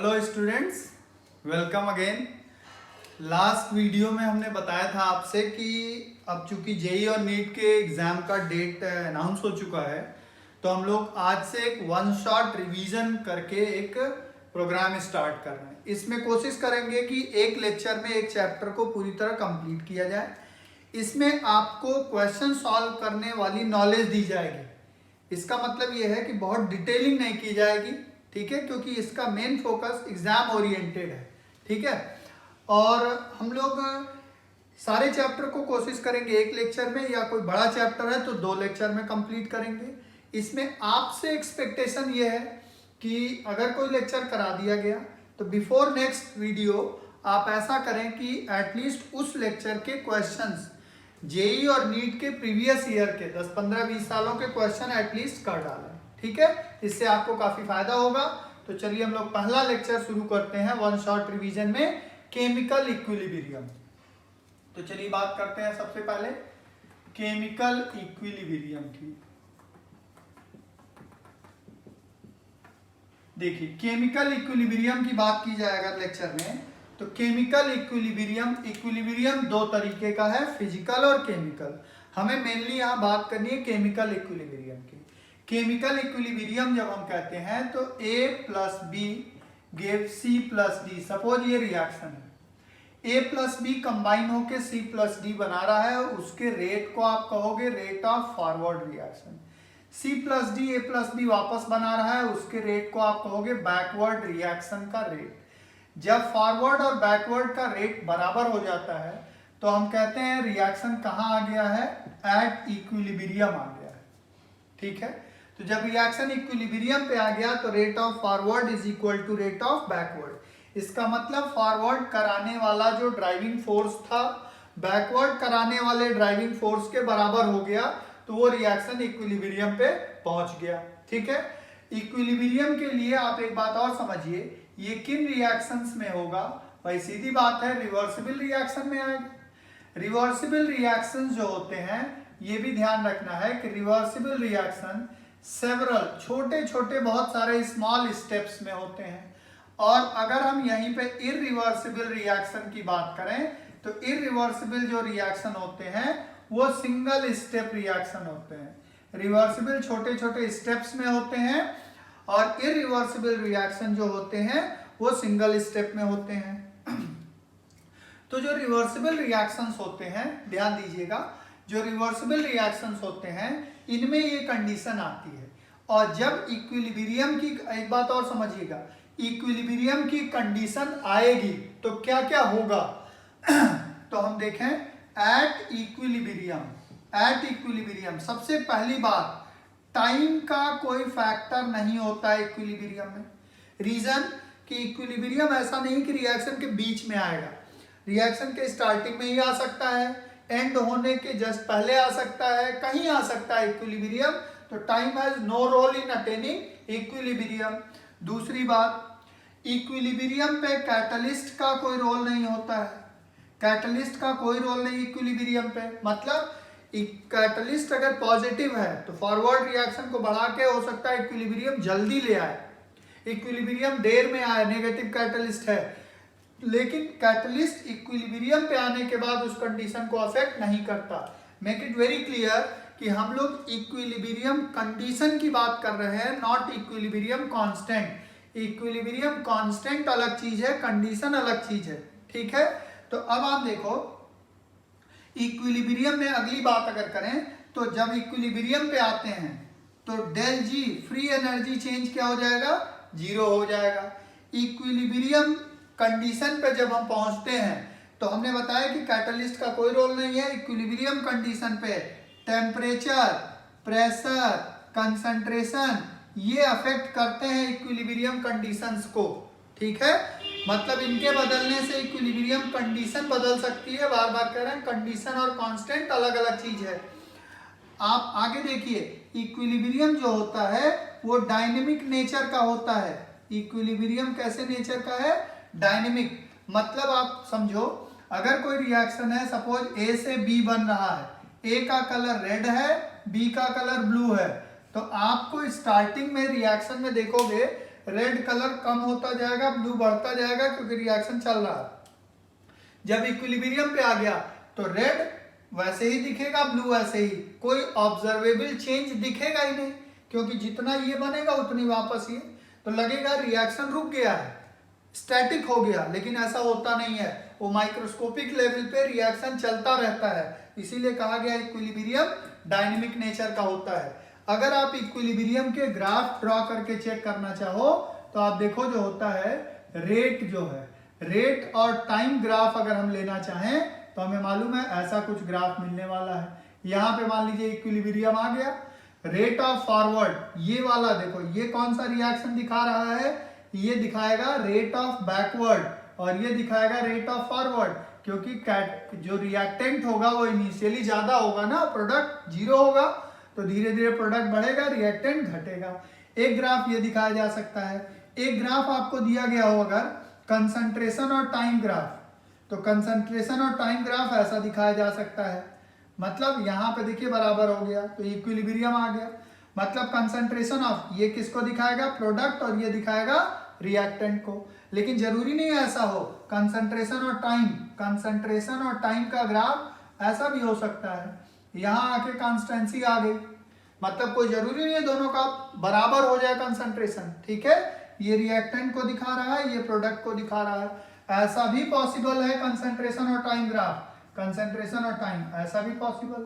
Hello students, welcome again. Last video में हमने बताया था आपसे कि अब चूंकि जेई और नीट के एग्ज़ाम का डेट अनाउंस हो चुका है, तो हम लोग आज से एक वन शॉट रिवीजन करके एक प्रोग्राम स्टार्ट कर रहे हैं। इसमें कोशिश करेंगे कि एक लेक्चर में एक चैप्टर को पूरी तरह कंप्लीट किया जाए। इसमें आपको क्वेश्चन सॉल्व करने वाली नॉलेज दी जाएगी। इसका मतलब ये है कि बहुत डिटेलिंग नहीं की जाएगी, ठीक है, क्योंकि इसका मेन फोकस एग्जाम ओरिएंटेड है, ठीक है। और हम लोग सारे चैप्टर को कोशिश करेंगे एक लेक्चर में, या कोई बड़ा चैप्टर है तो 2 लेक्चर में कंप्लीट करेंगे। इसमें आपसे एक्सपेक्टेशन ये है कि अगर कोई लेक्चर करा दिया गया तो बिफोर नेक्स्ट वीडियो आप ऐसा करें कि एटलीस्ट उस लेक्चर के क्वेश्चंस जेई और नीट के प्रीवियस ईयर के 10, 15, 20 सालों के क्वेश्चन एटलीस्ट कर डालें, ठीक है। इससे आपको काफी फायदा होगा। तो चलिए हम लोग पहला लेक्चर शुरू करते हैं वन शॉट रिवीजन में, केमिकल इक्विलिब्रियम। तो चलिए बात करते हैं सबसे पहले केमिकल इक्विलिब्रियम की। देखिए, केमिकल इक्विलिब्रियम की बात की जाए अगर लेक्चर में, तो केमिकल इक्विलिब्रियम 2 तरीके का है, फिजिकल और केमिकल। हमें मेनली यहाँ बात करनी है केमिकल इक्विलिब्रियम की। केमिकल इक्विलिब्रियम जब हम कहते हैं तो A + B give C + D। Suppose ये रिएक्शन है, A + B कंबाइन होकर C + D बना रहा है, उसके रेट को आप कहोगे rate of forward reaction. C + D A + B वापस बना रहा है, उसके रेट को आप कहोगे बैकवर्ड रिएक्शन का रेट। जब फॉरवर्ड और बैकवर्ड का रेट बराबर हो जाता है तो हम कहते हैं रिएक्शन कहाँ आ गया है, एट इक्विलिब्रियम आ गया है, ठीक है। तो जब रिएक्शन इक्विलिब्रियम पे आ गया तो rate of forward is equal to rate of backward. इसका मतलब फॉरवर्ड कराने वाला जो ड्राइविंग फोर्स था बैकवर्ड कराने वाले ड्राइविंग फोर्स के बराबर हो गया, तो वो रिएक्शन इक्विलिब्रियम पे पहुंच गया, ठीक है। इक्विलिब्रियम के लिए आप एक बात और समझिए, ये किन रिएक्शंस में होगा। भाई सीधी बात है, रिवर्सिबल रिएक्शन में आएगा। रिवर्सिबल रिएक्शंस जो होते हैं, ये भी ध्यान रखना है कि रिवर्सिबल रिएक्शन सेवरल छोटे छोटे बहुत सारे स्मॉल स्टेप्स में होते हैं। और अगर हम यहीं पे इररिवर्सिबल रिएक्शन की बात करें तो इररिवर्सिबल जो रिएक्शन होते हैं वो सिंगल स्टेप रिएक्शन होते हैं। रिवर्सिबल छोटे छोटे स्टेप्स में होते हैं और इररिवर्सिबल रिएक्शन जो होते हैं वो सिंगल स्टेप में होते हैं। तो जो रिवर्सिबल रिएक्शंस होते हैं, ध्यान दीजिएगा, जो रिवर्सिबल रिएक्शंस होते हैं इनमें ये कंडीशन आती है। और जब इक्विलिब्रियम की, एक बात और समझिएगा, इक्विलिब्रियम की कंडीशन आएगी तो क्या क्या होगा तो हम देखें एट इक्विलिब्रियम सबसे पहली बात, टाइम का कोई फैक्टर नहीं होता है इक्विलिब्रियम में। रीजन कि इक्विलिब्रियम ऐसा नहीं कि रिएक्शन के बीच में आएगा, रिएक्शन के स्टार्टिंग में ही आ सकता है, एंड होने के जस्ट पहले आ सकता है, कहीं आ सकता है इक्विलिब्रियम। तो time has no role in attaining equilibrium. दूसरी बात, इक्विलिब्रियम पे कैटलिस्ट का कोई रोल नहीं होता है, कैटलिस्ट का कोई रोल नहीं इक्विलिब्रियम पे। मतलब कैटलिस्ट अगर पॉजिटिव है तो फॉरवर्ड रिएक्शन को बढ़ा के हो सकता है इक्विलिब्रियम जल्दी ले आए, इक्विलिब्रियम देर में आए, नेगेटिव कैटलिस्ट है। लेकिन कैटलिस्ट इक्विलिब्रियम पे आने के बाद उस कंडीशन को अफेक्ट नहीं करता। मेक इट वेरी क्लियर कि हम लोग इक्विलिब्रियम कंडीशन की बात कर रहे हैं, not equilibrium constant. Equilibrium constant अलग चीज है, कंडीशन अलग चीज है, ठीक है। तो अब आप देखो इक्विलिब्रियम में अगली बात अगर करें तो जब इक्विलिब्रियम पे आते हैं तो डेल जी फ्री एनर्जी चेंज क्या हो जाएगा, 0 हो जाएगा। इक्विलिब्रियम कंडीशन पे जब हम पहुंचते हैं तो हमने बताया कि कैटलिस्ट का कोई रोल नहीं है। इक्विलिब्रियम कंडीशन पे टेम्परेचर, प्रेशर, कंसंट्रेशन ये अफेक्ट करते हैं इक्विलिब्रियम कंडीशंस को, ठीक है। मतलब इनके बदलने से इक्विलिब्रियम कंडीशन बदल सकती है। बार बार कह रहे हैं कंडीशन और कांस्टेंट अलग अलग चीज है। आप आगे देखिए, इक्विलिब्रियम जो होता है वो डायनेमिक नेचर का होता है। इक्विलिब्रियम कैसे नेचर का है, डायनेमिक। मतलब आप समझो अगर कोई रिएक्शन है, सपोज ए से बी बन रहा है, ए का कलर रेड है, बी का कलर ब्लू है, तो आपको स्टार्टिंग में रिएक्शन में देखोगे रेड कलर कम होता जाएगा, ब्लू बढ़ता जाएगा क्योंकि रिएक्शन चल रहा है। जब इक्विलिब्रियम पे आ गया तो रेड वैसे ही दिखेगा, ब्लू वैसे ही, कोई ऑब्जर्वेबल चेंज दिखेगा ही नहीं, क्योंकि जितना ये बनेगा उतनी वापस ये, तो लगेगा रिएक्शन रुक गया है, स्टैटिक हो गया, लेकिन ऐसा होता नहीं है। वो माइक्रोस्कोपिक लेवल पे रिएक्शन चलता रहता है, इसीलिए कहा गया इक्विलिब्रियम डायनेमिक नेचर का होता है। अगर आप इक्विलिब्रियम के ग्राफ ड्रॉ करके चेक करना चाहो तो आप देखो जो होता है रेट, जो है रेट और टाइम ग्राफ अगर हम लेना चाहें तो हमें मालूम है ऐसा कुछ ग्राफ मिलने वाला है। यहाँ पे मान लीजिए इक्विलिब्रियम आ गया, रेट ऑफ फॉरवर्ड ये वाला देखो, ये कौन सा रिएक्शन दिखा रहा है, ये दिखाएगा रेट ऑफ बैकवर्ड और ये दिखाएगा रेट ऑफ फॉरवर्ड, क्योंकि जो रिएक्टेंट होगा वो इनिशियली ज्यादा होगा ना, प्रोडक्ट जीरो होगा, तो धीरे धीरे प्रोडक्ट बढ़ेगा, रिएक्टेंट घटेगा। एक ग्राफ ये दिखाया जा सकता है। एक ग्राफ आपको दिया गया हो अगर कंसंट्रेशन और टाइम ग्राफ, तो कंसंट्रेशन और टाइम ग्राफ ऐसा दिखाया जा सकता है, मतलब यहाँ पे देखिए बराबर हो गया तो इक्विलिब्रियम आ गया, मतलब कंसंट्रेशन ऑफ ये किसको दिखाएगा, प्रोडक्ट, और ये दिखाएगा रिएक्टेंट को। लेकिन जरूरी नहीं ऐसा हो, कंसंट्रेशन और टाइम का ग्राफ ऐसा भी हो सकता है, यहाँ आके कॉन्स्टेंसी आ गई, मतलब कोई जरूरी नहीं है दोनों का बराबर हो जाए कंसंट्रेशन, ठीक है, ये रिएक्टेंट को दिखा रहा है, ये प्रोडक्ट को दिखा रहा है, ऐसा भी पॉसिबल है कंसंट्रेशन और टाइम ग्राफ, कंसंट्रेशन और टाइम ऐसा भी पॉसिबल।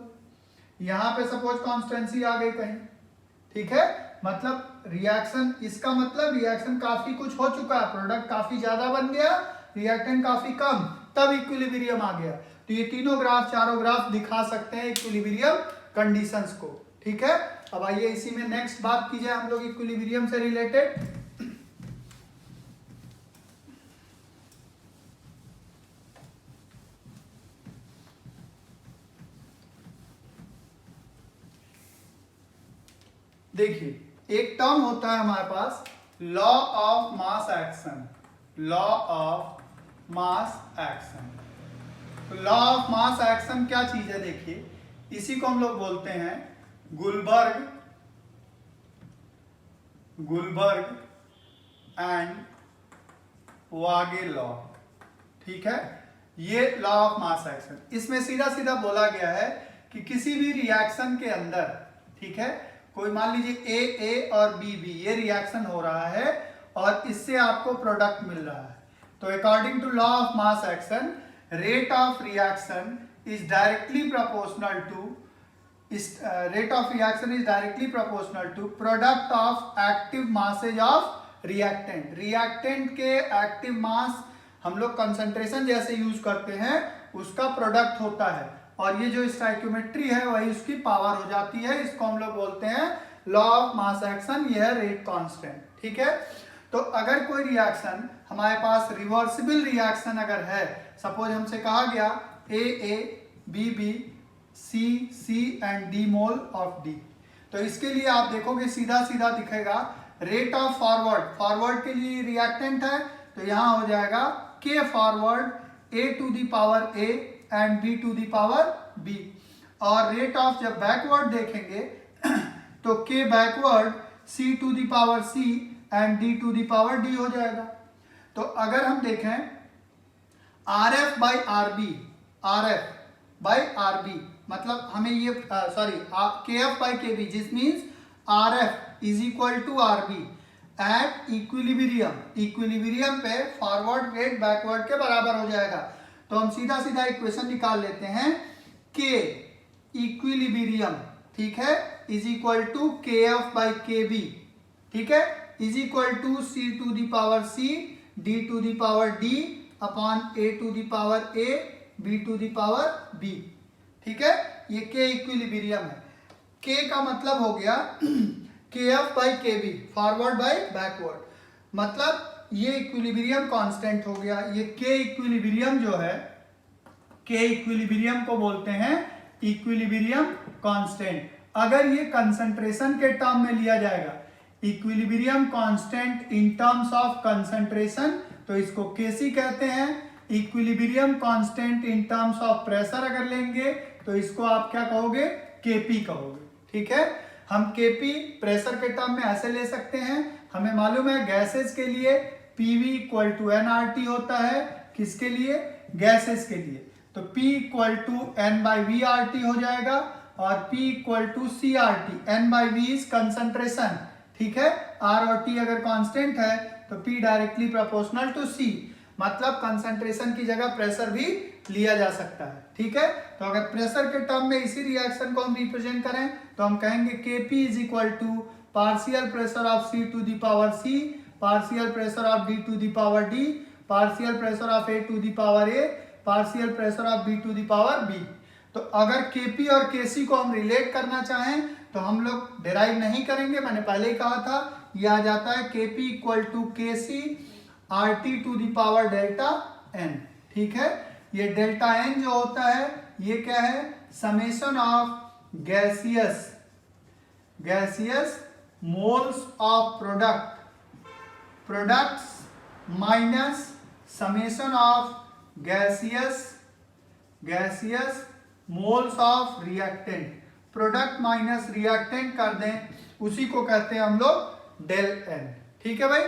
यहाँ पे सपोज कॉन्स्टेंसी आ गई कहीं, ठीक है, मतलब रिएक्शन, इसका मतलब रिएक्शन काफी कुछ हो चुका है, प्रोडक्ट काफी ज्यादा बन गया, रिएक्टेंट काफी कम, तब इक्विलिब्रियम आ गया। तो ये तीनों ग्राफ, चारों ग्राफ दिखा सकते हैं इक्विलिब्रियम कंडीशंस को, ठीक है। अब आइए इसी में नेक्स्ट बात की जाए हम लोग इक्विलिब्रियम से रिलेटेड। देखिए एक टर्म होता है हमारे पास law of mass action, law of mass action. तो लॉ ऑफ मास एक्शन क्या चीज है, देखिए इसी को हम लोग बोलते हैं गुलबर्ग एंड वागे लॉ, ठीक है। ये लॉ ऑफ मास एक्शन, इसमें सीधा सीधा बोला गया है कि किसी भी रिएक्शन के अंदर, ठीक है, कोई मान लीजिए ए और बी ये रिएक्शन हो रहा है और इससे आपको प्रोडक्ट मिल रहा है, तो according to law of mass action rate of reaction is directly proportional to product of active masses of reactant। reactant के active mass हम लोग कंसंट्रेशन जैसे यूज करते हैं उसका प्रोडक्ट होता है, और ये जो स्टोइकियोमेट्री है वही उसकी पावर हो जाती है, इसको हम लोग बोलते हैं लॉ ऑफ मास एक्शन, यह है रेट कांस्टेंट, ठीक है। तो अगर कोई रिएक्शन हमारे पास रिवर्सिबल रिएक्शन अगर है, सपोज हमसे कहा गया A B C and D mole of D, तो इसके लिए आप देखोगे सीधा सीधा दिखेगा रेट ऑफ फॉरवर्ड के लिए रिएक्टेंट है, तो यहाँ हो जाएगा K forward A to the power A and B to the power B, और रेट ऑफ जब बैकवर्ड देखेंगे तो K backward C to the power C and D to the power D हो जाएगा। तो अगर हम देखें RF बाई RB मतलब हमें ये KF बाई KB, जिस means RF is equal to RB at equilibrium पे फॉरवर्ड रेट बैकवर्ड के बराबर हो जाएगा। तो हम सीधा सीधा इक्वेशन निकाल लेते हैं, K इक्विलिब्रियम, ठीक है, is equal to KF by KB, ठीक है, is equal to C to the power C D to the power D upon A to the power A B to the power B, ठीक है। ये K equilibrium है। K का मतलब हो गया KF by KB, forward by backward, मतलब ये इक्विलिब्रियम कांस्टेंट हो गया। ये K इक्विलिब्रियम जो है, K इक्विलिब्रियम को बोलते हैं इक्विलिब्रियम कांस्टेंट। अगर ये कंसंट्रेशन के टर्म में लिया जाएगा, equilibrium constant in terms of concentration, तो इसको Kc कहते हैं। Equilibrium constant in terms of pressure अगर लेंगे तो इसको आप क्या कहोगे, Kp कहोगे, ठीक है। हम Kp प्रेशर के टर्म में ऐसे ले सकते हैं, हमें मालूम है गैसेस के लिए PV इक्वल टू nRT होता है। किसके लिए? गैसेस के लिए। तो P इक्वल टू N/V/RT हो जाएगा और P equal to CRT। N/V is concentration, ठीक है। R और T अगर कांस्टेंट है तो P directly proportional to C, मतलब कंसंट्रेशन की जगह प्रेशर भी लिया जा सकता है, ठीक है। तो अगर प्रेशर के टर्म में इसी रिएक्शन को हम रिप्रेजेंट करें तो हम कहेंगे Kp is equal to partial pressure of C to the power C, partial pressure of D to the power D, partial pressure of A to the power A, partial pressure of B to the power B। तो अगर Kp और Kc को हम relate करना चाहें तो हम लोग डिराइव नहीं करेंगे, मैंने पहले ही कहा था। यह आ जाता है Kp equal to Kc RT to the power delta n, ठीक है। ये डेल्टा n जो होता है ये क्या है? Summation of gaseous moles of products minus summation of gaseous moles of reactant. Product minus reactant कर दें, उसी को कहते हैं हम लोग डेल n, ठीक है भाई।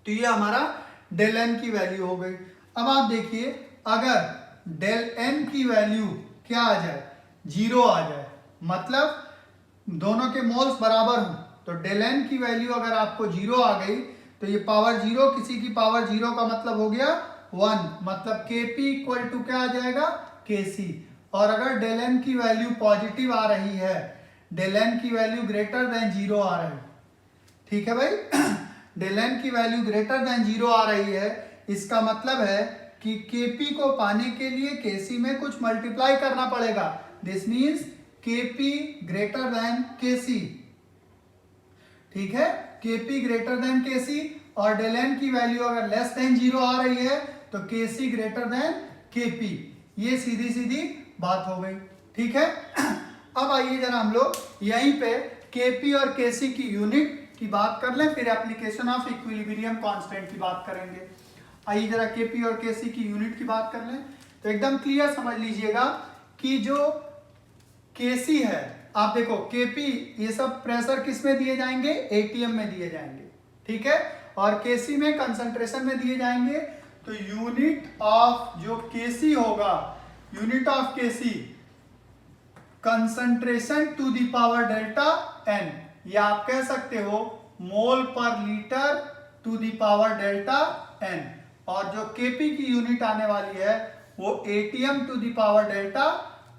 तो ये हमारा डेल n की वैल्यू हो गई। अब आप देखिए अगर डेल n की वैल्यू क्या आ जाए? 0 आ जाए, मतलब दोनों के मोल्स बराबर हों, तो डेल n की वैल्यू अगर आपको 0 आ गई तो ये पावर 0 किसी की पावर 0 का मतलब हो गया 1, मतलब Kp इक्वल टू क्या आ जाएगा? Kc। और अगर डेल n की वैल्यू पॉजिटिव आ रही है, डेल n की वैल्यू ग्रेटर देन 0 आ रही है, ठीक है भाई। डेल n की वैल्यू ग्रेटर देन 0 आ रही है, इसका मतलब है कि Kp को पाने के लिए Kc में कुछ मल्टीप्लाई करना पड़ेगा। This means Kp greater than Kc, ठीक है। Kp ग्रेटर देन Kc और डेल n की वैल्यू अगर लेस देन 0 आ रही है तो Kc ग्रेटर देन Kp। ये सीधी सीधी बात हो गई, ठीक है। अब आइए जरा हम लोग यहीं पे Kp और Kc की यूनिट की बात कर लें, फिर एप्लीकेशन ऑफ इक्विलिब्रियम कांस्टेंट की बात करेंगे। आइए जरा Kp और Kc की यूनिट की बात कर लें। तो एकदम क्लियर समझ लीजिएगा कि जो Kc है, आप देखो Kp ये सब प्रेशर किस में दिए जाएंगे? ATM में दिए जाएंगे, ठीक है। और Kc में कंसंट्रेशन में दिए जाएंगे। तो यूनिट ऑफ जो Kc होगा, unit of Kc concentration to the power delta n, या आप कह सकते हो mole per litre to the power delta n। और जो Kp की यूनिट आने वाली है वो ATM to the power delta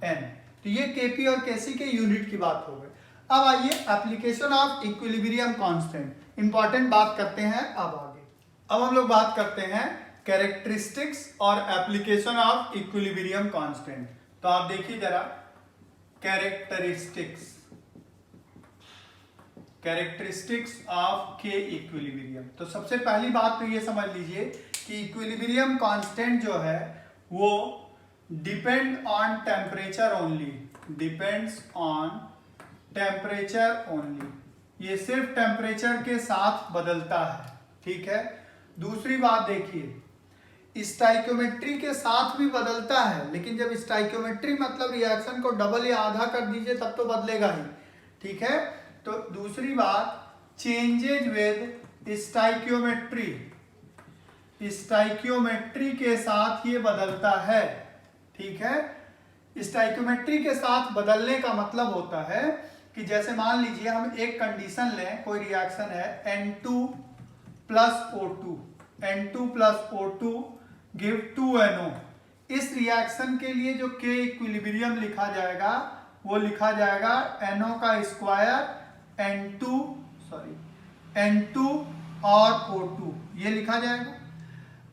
n। तो ये Kp और Kc के यूनिट की बात हो गई। अब आइए application of equilibrium constant, important बात करते हैं अब आगे। अब हम लोग बात करते हैं कैरेक्टरिस्टिक्स और एप्लीकेशन ऑफ इक्विलिब्रियम कांस्टेंट। तो आप देखिए जरा कैरेक्टरिस्टिक्स ऑफ के इक्विलिब्रियम। तो सबसे पहली बात तो ये समझ लीजिए कि इक्विलिब्रियम कांस्टेंट जो है वो depend on temperature only, depends on temperature only. ये सिर्फ टेम्परेचर के साथ बदलता है, ठीक है। दूसरी बात देखिए स्टाइक्योमेट्री के साथ भी बदलता है, लेकिन जब स्टाइक्योमेट्री मतलब रिएक्शन को डबल या आधा कर दीजिए तब तो बदलेगा ही, ठीक है। तो दूसरी बात चेंजेज विद स्टाइक्योमेट्री, स्टाइक्योमेट्री के साथ ये बदलता है, ठीक है। स्टाइक्योमेट्री के साथ बदलने का मतलब होता है कि जैसे मान लीजिए हम एक कंडीशन लें, कोई रिएक्शन है N2 plus O2, N2 plus O2 give 2NO। इस रिएक्शन के लिए जो K इक्विलिब्रियम लिखा जाएगा वो लिखा जाएगा NO का स्क्वायर N2 और O2, ये लिखा जाएगा।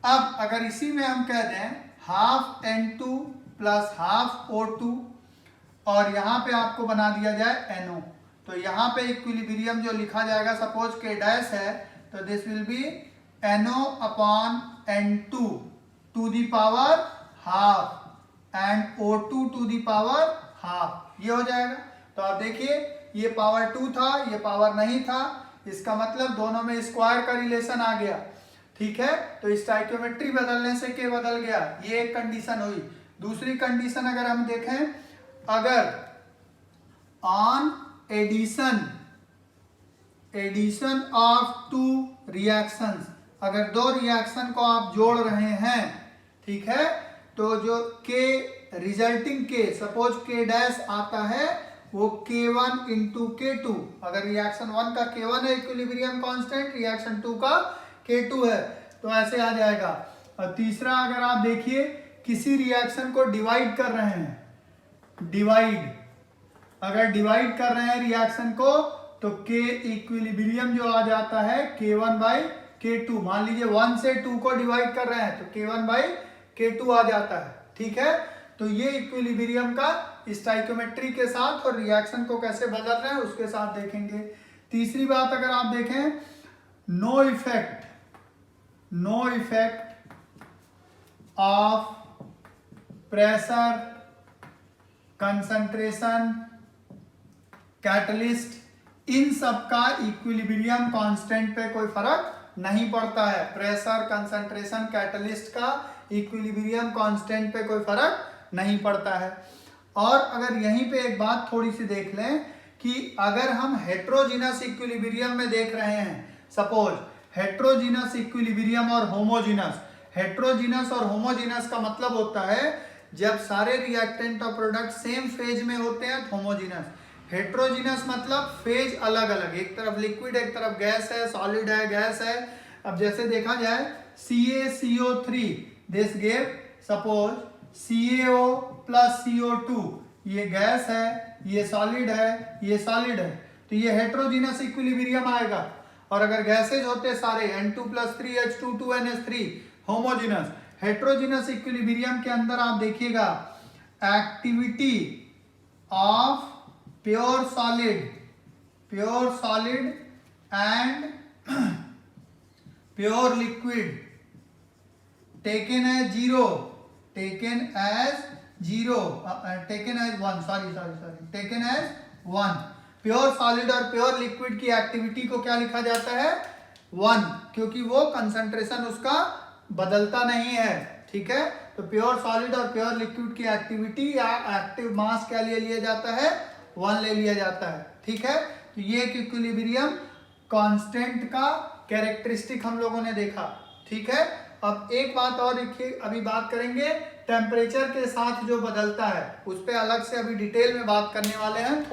अब अगर इसी में हम कह दें half N2 plus half O2 और यहाँ पे आपको बना दिया जाए NO, तो यहाँ पे इक्विलिब्रियम जो लिखा जाएगा, सपोज K डैश है तो this will be NO upon N2 to the power half and O2 to the power half, ये हो जाएगा। तो आप देखिए ये पावर 2 था, ये पावर नहीं था, इसका मतलब दोनों में स्क्वायर का रिलेशन आ गया, ठीक है। तो स्टाइक्योमेट्री बदलने से K बदल गया, ये एक कंडीशन हुई। दूसरी कंडीशन अगर हम देखें, अगर on addition addition of two reactions, अगर दो रिएक्शन को आप जोड़ रहे हैं, ठीक है, तो जो के रिजल्टिंग के, सपोज के डैश आता है वो K1 इंटू K2, अगर रिएक्शन 1 का K1 है इक्विलिब्रियम कांस्टेंट, रिएक्शन 2 का K2 है, तो ऐसे आ जाएगा। और तीसरा अगर आप देखिए किसी रिएक्शन को डिवाइड कर रहे हैं, डिवाइड, अगर डिवाइड कर रहे हैं रिएक्शन को, तो K इक्विलिब्रियम जो आ जाता है K1 बाई K2, मान लीजिए 1 से 2 को डिवाइड कर रहे हैं तो K1 बाई K2 आ जाता है, ठीक है। तो ये इक्विलिब्रियम का स्टाइकोमेट्री के साथ और रिएक्शन को कैसे बदल रहे हैं उसके साथ देखेंगे। तीसरी बात अगर आप देखें, no effect of pressure, concentration, catalyst, इन सब का इक्विलिब्रियम कांस्टेंट पे कोई फर्क नहीं पड़ता है। प्रेशर, कंसंट्रेशन, कैटलिस्ट का इक्विलिब्रियम कांस्टेंट पे कोई फर्क नहीं पड़ता है। और अगर यहीं पे एक बात थोड़ी सी देख लें कि अगर हम हेट्रोजीनस इक्विलिब्रियम में देख रहे हैं, सपोज हेट्रोजीनस इक्विलिब्रियम और होमोजीनस, हेट्रोजीनस और होमोजीनस का मतलब होता है जब सारे रिएक्टेंट और प्रोडक्ट सेम फेज में होते हैं तो होमोजीनस। हेट्रोजीनस मतलब फेज अलग अलग, एक तरफ लिक्विड एक तरफ गैस है, सॉलिड है, गैस है। अब जैसे देखा जाए CaCO3, this give suppose CaO plus CO2, ये गैस है, ये सॉलिड है, ये सॉलिड है, तो ये हेट्रोजीनस इक्विलिब्रियम आएगा। और अगर गैसेज होते सारे N2 plus 3H2 2NH3, homogeneous. Heterogeneous equilibrium के अंदर आप देखिएगा activity of pure solid and pure liquid taken as 0, taken as 1। Pure solid और प्योर लिक्विड की एक्टिविटी को क्या लिखा जाता है? 1, क्योंकि वो कंसंट्रेशन उसका बदलता नहीं है, ठीक है। तो प्योर सॉलिड और प्योर लिक्विड की एक्टिविटी या एक्टिव मास क्या ले लिया जाता है? 1 ले लिया जाता है, ठीक है। तो ये इक्विलिब्रियम कांस्टेंट का कैरेक्टरिस्टिक हम लोगों ने देखा, ठीक है। अब एक बात और देखिए, अभी बात करेंगे टेम्परेचर के साथ जो बदलता है, उस पर अलग से अभी डिटेल में बात करने वाले हैं,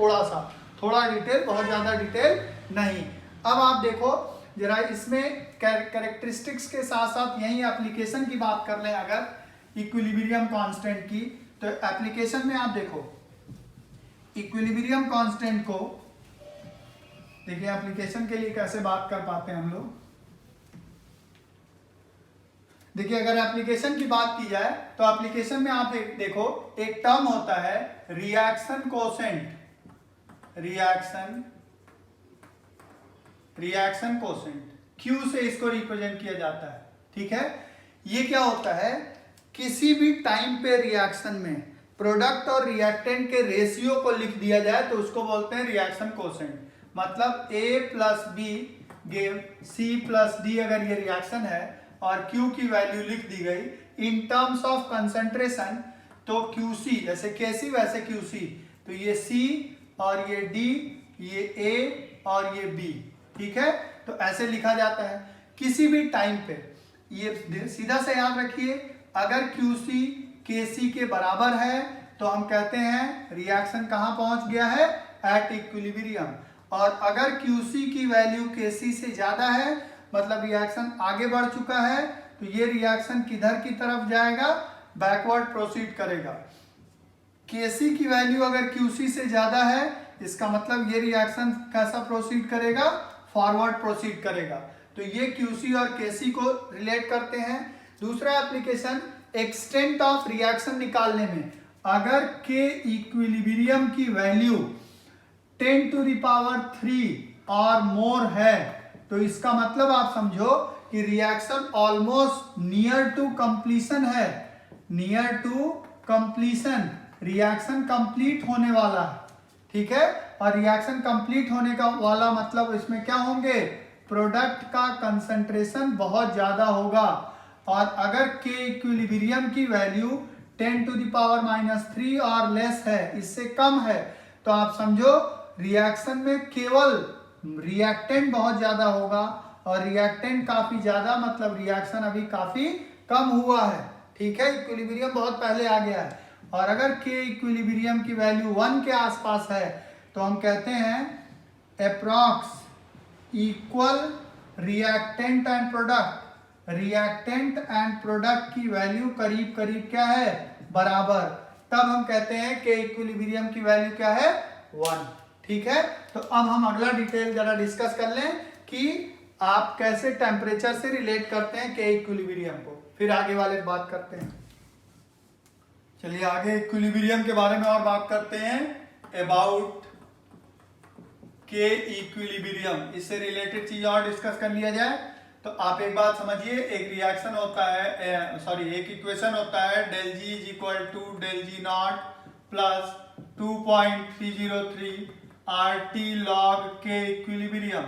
थोड़ा डिटेल, बहुत ज्यादा डिटेल नहीं। अब आप देखो जरा इसमें कैरेक्टरिस्टिक्स के साथ साथ यही एप्लीकेशन की बात कर लें अगर इक्विलिब्रियम कांस्टेंट की, तो एप्लीकेशन में आप देखो इक्विलिब्रियम कांस्टेंट को, देखिए एप्लीकेशन के लिए कैसे बात कर पाते हैं हम लोग। देखिए अगर एप्लीकेशन की बात की जाए तो एप्लीकेशन में आप देखो एक टर्म होता है reaction quotient, reaction quotient, Q से इसको रिप्रेजेंट किया जाता है, ठीक है। ये क्या होता है? किसी भी टाइम पे रिएक्शन में प्रोडक्ट और रिएक्टेंट के रेशियो को लिख दिया जाए तो उसको बोलते हैं रिएक्शन कोसेंट। मतलब A plus B give C plus D, अगर ये रिएक्शन है और Q की वैल्यू लिख दी गई इन टर्म्स ऑफ कंसंट्रेशन, तो QC जैसे Kc वैसे QC, तो ये C और ये D, ये A और ये B, ठीक है। तो ऐसे लिखा जाता है किसी भी टाइम पे। ये सीधा से याद रखिए, अगर QC Kc के बराबर है तो हम कहते हैं रिएक्शन कहाँ पहुंच गया है? At equilibrium. और अगर QC की वैल्यू Kc से ज्यादा है मतलब रिएक्शन आगे बढ़ चुका है, तो ये रिएक्शन किधर की तरफ जाएगा? बैकवर्ड प्रोसीड करेगा। Kc की वैल्यू अगर QC से ज्यादा है, इसका मतलब ये रिएक्शन कैसा प्रोसीड करेगा? फॉरवर्ड प्रोसीड करेगा। तो ये QC और Kc को रिलेट करते हैं। दूसरा एप्लीकेशन एक्सटेंट ऑफ रिएक्शन निकालने में, अगर K इक्विलिब्रियम की वैल्यू 10 टू द पावर 3 और मोर है, तो इसका मतलब आप समझो कि reaction almost near to completion है, near to completion, reaction complete होने वाला है, ठीक है। और रिएक्शन कंप्लीट होने का वाला मतलब इसमें क्या होंगे? प्रोडक्ट का कंसंट्रेशन बहुत ज्यादा होगा। और अगर K इक्विलिब्रियम की वैल्यू 10 टू द पावर -3 और लेस है, इससे कम है, तो आप समझो रिएक्शन में केवल रिएक्टेंट बहुत ज्यादा होगा, और रिएक्टेंट काफी ज्यादा मतलब रिएक्शन अभी काफी कम हुआ है, ठीक है, इक्विलिब्रियम बहुत पहले आ गया है। और अगर के इक्विलिब्रियम की वैल्यू 1 के आसपास है तो हम कहते हैं approx equal reactant and product, reactant and product की वैल्यू करीब करीब क्या है, बराबर, तब हम कहते हैं कि इक्विलिब्रियम की वैल्यू क्या है, 1, ठीक है। तो अब हम अगला डिटेल जरा डिस्कस कर लें कि आप कैसे टेम्परेचर से रिलेट करते हैं के इक्विलिब्रियम को, फिर आगे वाले बात करते हैं। चलिए आगे इक्विलिब्रियम के बारे में और बात करते हैं, अबाउट के इक्विलिब्रियम, इससे रिलेटेड चीज और डिस्कस कर लिया जाए। तो आप एक बात समझिए, एक रिएक्शन होता है, एक इक्वेशन होता है del G is equal to del G naught plus 2.303 RT log K equilibrium,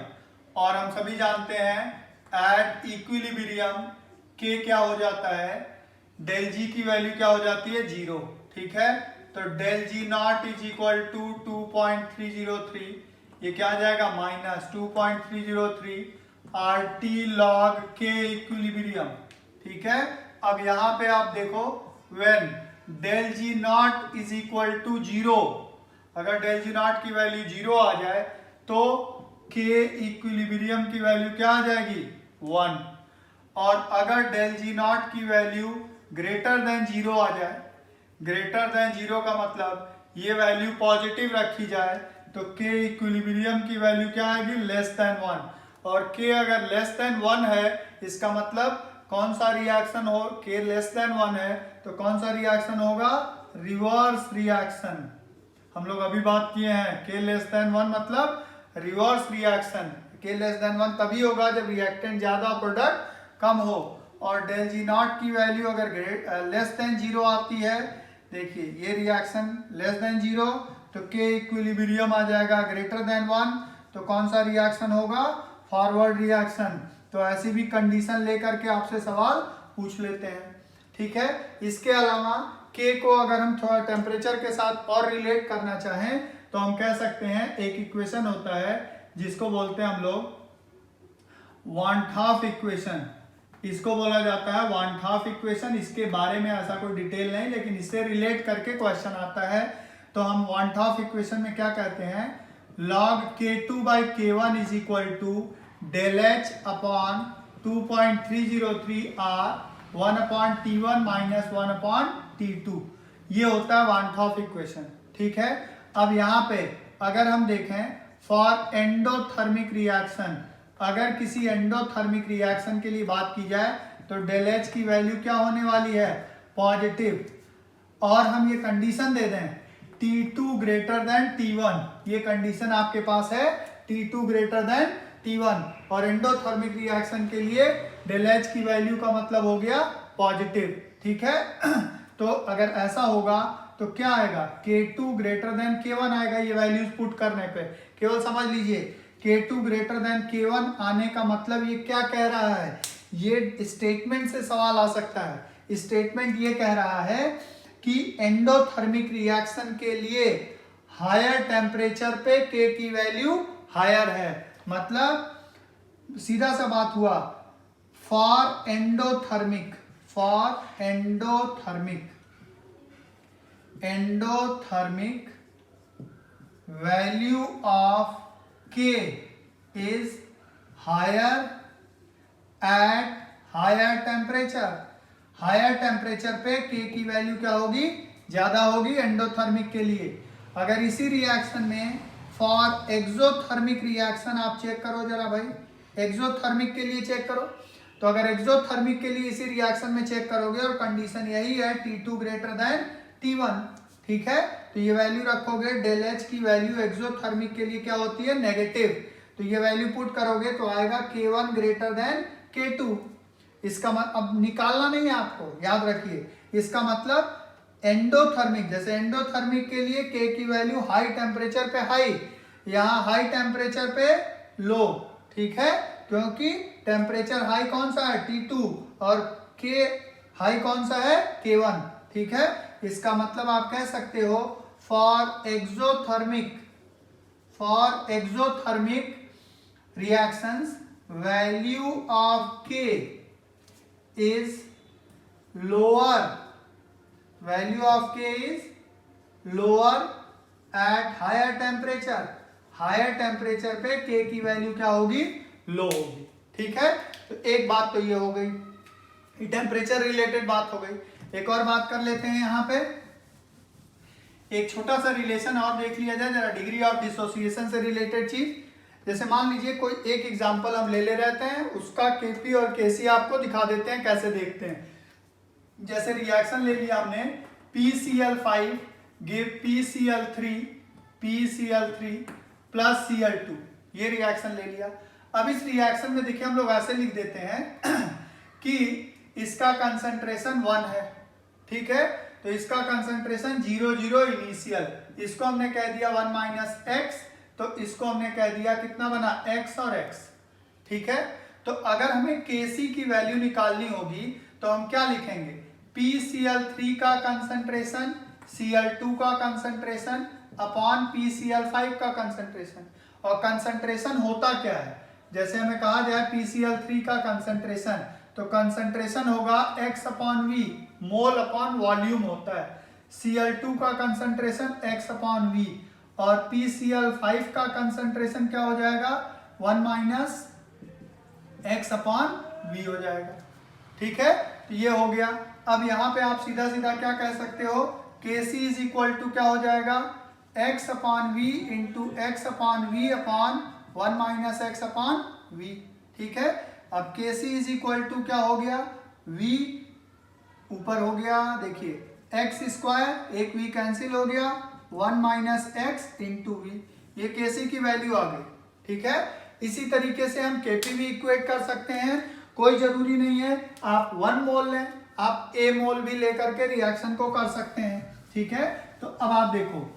और हम सभी जानते हैं एट इक्विलिब्रियम के क्या हो जाता है, del G की वैल्यू क्या हो जाती है, 0, ठीक है। तो del G naught is equal to 2.303, ये क्या आ जाएगा, minus 2.303 RT log K equilibrium, ठीक है। अब यहां पे आप देखो, when del G naught is equal to 0, अगर del G नॉट की वैल्यू 0 आ जाए तो के इक्विलिब्रियम की वैल्यू क्या आ जाएगी, 1, और अगर del G नॉट की वैल्यू ग्रेटर देन 0 आ जाए, ग्रेटर देन 0 का मतलब ये वैल्यू पॉजिटिव रखी जाए, तो के इक्विलिब्रियम की वैल्यू क्या आएगी, लेस देन 1, और के अगर लेस देन 1 है इसका मतलब कौन सा रिएक्शन हो, के लेस देन 1 है तो कौन सा रिएक्शन होगा, रिवर्स रिएक्शन। हम लोग अभी बात किए हैं के लेस देन 1 मतलब रिवर्स रिएक्शन, के लेस देन 1 तभी होगा जब रिएक्टेंट ज्यादा प्रोडक्ट कम हो, और del G नॉट की वैल्यू अगर लेस देन 0 आती है, देखिए ये रिएक्शन लेस देन 0 तो के इक्विलिब्रियम आ जाएगा ग्रेटर देन 1, तो कौन सा रिएक्शन होगा, फॉरवर्ड रिएक्शन। तो ऐसी भी कंडीशन लेकर के आपसे सवाल पूछ लेते हैं, ठीक है। इसके अलावा के को अगर हम थोड़ा टेम्परेचर के साथ और रिलेट करना चाहें तो हम कह सकते हैं, एक इक्वेशन होता है जिसको बोलते हैं हम लोग वांट हाफ इक्वेशन, इसको बोला जाता है वांट हाफ इक्वेशन। इसके बारे में ऐसा कोई डिटेल नहीं, लेकिन इससे रिलेट करके क्वेश्चन आता है। तो हम वांट हाफ इक्वेशन में क्या कहते हैं, log k2 by k1 is equal to del h upon 2.303 r 1 upon t1 minus 1 upon t2, ये होता है वांट हाफ इक्वेशन, ठीक है। अब यहाँ पे अगर हम देखें फॉर एंडोथर्मिक रिएक्शन, अगर किसी एंडोथर्मिक रिएक्शन के लिए बात की जाए तो del H की वैल्यू क्या होने वाली है, पॉजिटिव, और हम ये कंडीशन दे दें T2 ग्रेटर देन T1, ये कंडीशन आपके पास है T2 ग्रेटर देन T1, और एंडोथर्मिक रिएक्शन के लिए del H की वैल्यू का मतलब हो गया पॉजिटिव, ठीक है। तो अगर ऐसा होगा तो क्या आएगा, K2 ग्रेटर देन K1 आएगा, ये वैल्यूज पुट करने पे। केवल समझ लीजिए K2 ग्रेटर देन K1 आने का मतलब ये क्या कह रहा है, ये स्टेटमेंट से सवाल आ सकता है। स्टेटमेंट ये कह रहा है कि एंडोथर्मिक रिएक्शन के लिए हायर टेम्परेचर पे K की वैल्यू हायर है, मतलब सीधा सा बात हुआ, for endothermic value of K is higher at higher temperature, higher temperature पे K की वैल्यू क्या होगी, ज्यादा होगी एंडोथर्मिक के लिए। अगर इसी रिएक्शन में फॉर एक्सोथर्मिक रिएक्शन आप चेक करो जरा भाई, एक्सोथर्मिक के लिए चेक करो, तो अगर एक्सोथर्मिक के लिए इसी रिएक्शन में चेक करोगे और कंडीशन यही है T2 ग्रेटर देन T1, ठीक है, तो ये वैल्यू रखोगे, del H की वैल्यू एक्सोथर्मिक के लिए क्या होती है, नेगेटिव, तो ये वैल्यू पुट करोगे तो आएगा K1 ग्रेटर देन K2। इसका अब निकालना नहीं है आपको, याद रखिए, इसका मतलब एंडोथर्मिक, जैसे एंडोथर्मिक के लिए K की वैल्यू हाई टेम्परेचर पे हाई, यहाँ हाई टेम्परेचर पे लो, ठीक है, क्योंकि टेम्परेचर हाई कौन सा है, T2, और K हाई कौन सा है, K1, ठीक है। इसका मतलब आप कह सकते हो for exothermic reactions value of K is lower, value of K is lower at higher temperature, higher temperature पे K की वैल्यू क्या होगी, लो होगी। ठीक है, तो एक बात तो ये हो गई, टेम्परेचर रिलेटेड बात हो गई। एक और बात कर लेते हैं, यहाँ पे एक छोटा सा रिलेशन और देख लिया जाए जरा, डिग्री ऑफ डिसोसिएशन से रिलेटेड चीज। जैसे मान लीजिए कोई एक एग्जांपल हम ले रहते हैं, उसका Kp और Kc आपको दिखा देते हैं कैसे देखते हैं। जैसे रिएक्शन ले लिया हमने, PCl5 give PCl3 plus Cl2, ये रिएक्शन ले लिया। अब इस रिएक्शन में देखिए हम लोग ऐसे लिख देते हैं कि इसका कंसंट्रेशन 1 है, ठीक है, तो इसका कंसंट्रेशन 0 0 इनिशियल, इसको हमने कह दिया 1 माइनस एक्स, तो इसको हमने कह दिया कितना बना, x और x। ठीक है, तो अगर हमें Kc की वैल्यू निकालनी होगी तो हम क्या लिखेंगे, PCl3 का कंसंट्रेशन, Cl2 का कंसंट्रेशन अपॉन PCl5 का कंसंट्रेशन। और कंसंट्रेशन होता क्या है, जैसे हमें कहा जाए PCl3 का कंसंट्रेशन, तो कंसंट्रेशन होगा x upon v, mole upon volume होता है। Cl2 का कंसंट्रेशन x अपॉन v, और PCl5 का कंसंट्रेशन क्या हो जाएगा, 1 माइनस x अपॉन v हो जाएगा। ठीक है, तो ये हो गया। अब यहाँ पे आप सीधा सीधा क्या कह सकते हो, Kc इज इक्वल टू क्या हो जाएगा, x upon v into x upon v upon 1 minus x upon v। ठीक है, अब Kc इज इक्वल टू क्या हो गया, v ऊपर हो गया, देखिए x स्क्वायर, एक v कैंसिल हो गया, 1 माइनस एक्स इंटू वी, ये Kc की वैल्यू आ गई। ठीक है, इसी तरीके से हम Kp भी इक्वेट कर सकते हैं, कोई जरूरी नहीं है आप 1 मोल लें, आप a मोल भी लेकर के रिएक्शन को कर सकते हैं। ठीक है, तो अब आप देखो